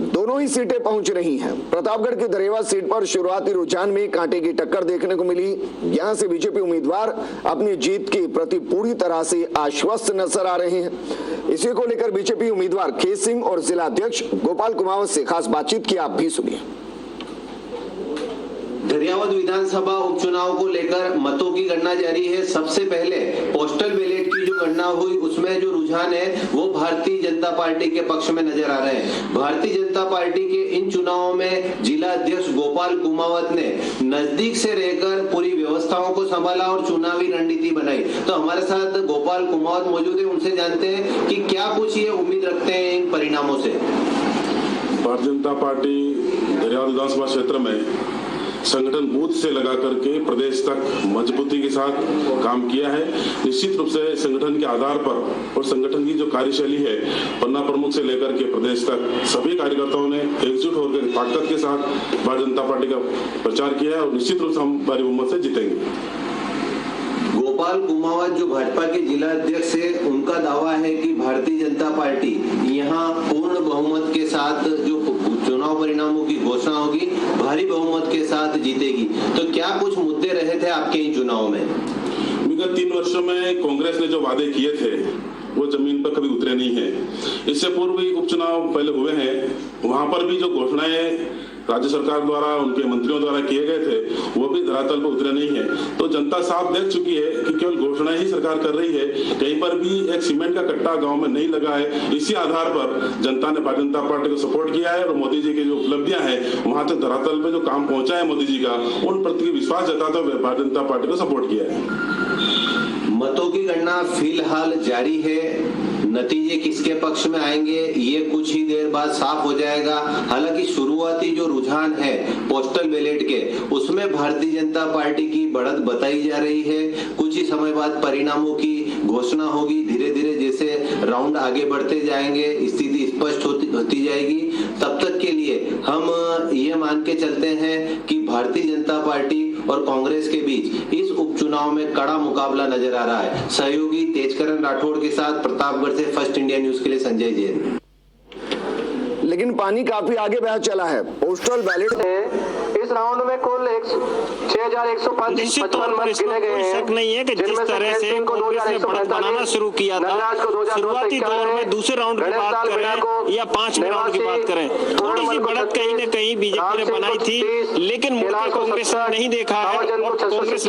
दोनों ही सीटें पहुंच रही हैं। प्रतापगढ़ की दरेवा सीट पर शुरुआती रुझान में कांटे की टक्कर देखने को मिली। यहां से बीजेपी उम्मीदवार अपनी जीत के प्रति पूरी तरह से आश्वस्त नजर आ रहे हैं। इसी को लेकर बीजेपी उम्मीदवार केश सिंह और जिला अध्यक्ष गोपाल कुमावत से खास बातचीत की, आप भी सुनिए। दरियावद विधानसभा उपचुनाव को लेकर मतों की गणना जारी है। सबसे पहले पोस्टल बैलेट की जो गणना हुई उसमें जो रुझान है वो भारतीय जनता पार्टी के पक्ष में नजर आ रहे हैं। भारतीय जनता पार्टी के इन चुनावों में जिला अध्यक्ष गोपाल कुमावत ने नजदीक से रहकर पूरी व्यवस्थाओं को संभाला और चुनावी रणनीति बनाई। तो हमारे साथ गोपाल कुमावत मौजूद है, उनसे जानते हैं कि क्या कुछ ये उम्मीद रखते हैं इन परिणामों से। भारतीय जनता पार्टी दरियावद विधानसभा क्षेत्र में संगठन बूथ से लगा करके प्रदेश तक मजबूती के साथ काम किया है। निश्चित रूप से संगठन के आधार पर और संगठन की जो कार्यशैली है, पन्ना प्रमुख से लेकर के प्रदेश तक सभी कार्यकर्ताओं ने एकजुट होकर ताकत के साथ भारतीय जनता पार्टी का प्रचार किया है और निश्चित रूप से हम भारी बहुमत से जीतेंगे। गोपाल कुमावत जो भाजपा के जिला अध्यक्ष है, उनका दावा है कि भारतीय जनता पार्टी यहाँ पूर्ण बहुमत के साथ जो चुनाव परिणामों की घोषणा होगी भारी बहुमत के साथ जीतेगी। तो क्या कुछ मुद्दे रहे थे आपके इन चुनाव में? विगत 3 वर्षों में कांग्रेस ने जो वादे किए थे वो जमीन पर कभी उतरे नहीं है। इससे पूर्व भी उपचुनाव पहले हुए हैं, वहां पर भी जो घोषणाएं राज्य सरकार द्वारा उनके मंत्रियों द्वारा किए गए थे वो भी धरातल पर उतरे नहीं है। तो जनता साफ देख चुकी है कि केवल घोषणाएं ही सरकार कर रही है, कहीं पर भी एक सीमेंट का कट्टा गांव में नहीं लगा है। इसी आधार पर जनता ने भारतीय जनता पार्टी को सपोर्ट किया है और मोदी जी की जो उपलब्धियां हैं वहां तक धरातल पे जो काम पहुंचा है मोदी जी का, उन प्रति विश्वास जताते हुए भारतीय जनता पार्टी को सपोर्ट किया है। मतों की गणना फिलहाल जारी है। नतीजे किसके पक्ष में आएंगे ये कुछ ही देर बाद साफ हो जाएगा। हालांकि शुरुआती जो रुझान है पोस्टल बैलेट के, उसमें भारतीय जनता पार्टी की बढ़त बताई जा रही है। कुछ ही समय बाद परिणामों की घोषणा होगी। धीरे धीरे जैसे राउंड आगे बढ़ते जाएंगे स्थिति स्पष्ट होती जाएगी। तब तक के लिए हम ये मान के चलते हैं कि भारतीय जनता पार्टी और कांग्रेस के बीच इस उपचुनाव में कड़ा मुकाबला नजर आ रहा है। सहयोगी तेजकरण राठौड़ के साथ प्रतापगढ़ से फर्स्ट इंडिया न्यूज के लिए संजय जैन। लेकिन पानी काफी आगे बह चला है। पोस्टल बैलेट इस राउंड में कुल 6155 मत गिने गए हैं। शक नहीं है कि जिस तरह से कांग्रेस ने बढ़त बनाना शुरू किया था, शुरुआती दौर में दूसरे राउंड की बात करें या 5वें राउंड की बात करें, थोड़ी सी बढ़त कहीं न कहीं बीजेपी ने बनाई थी, लेकिन मुड़ के कांग्रेस ने नहीं देखा है और कांग्रेस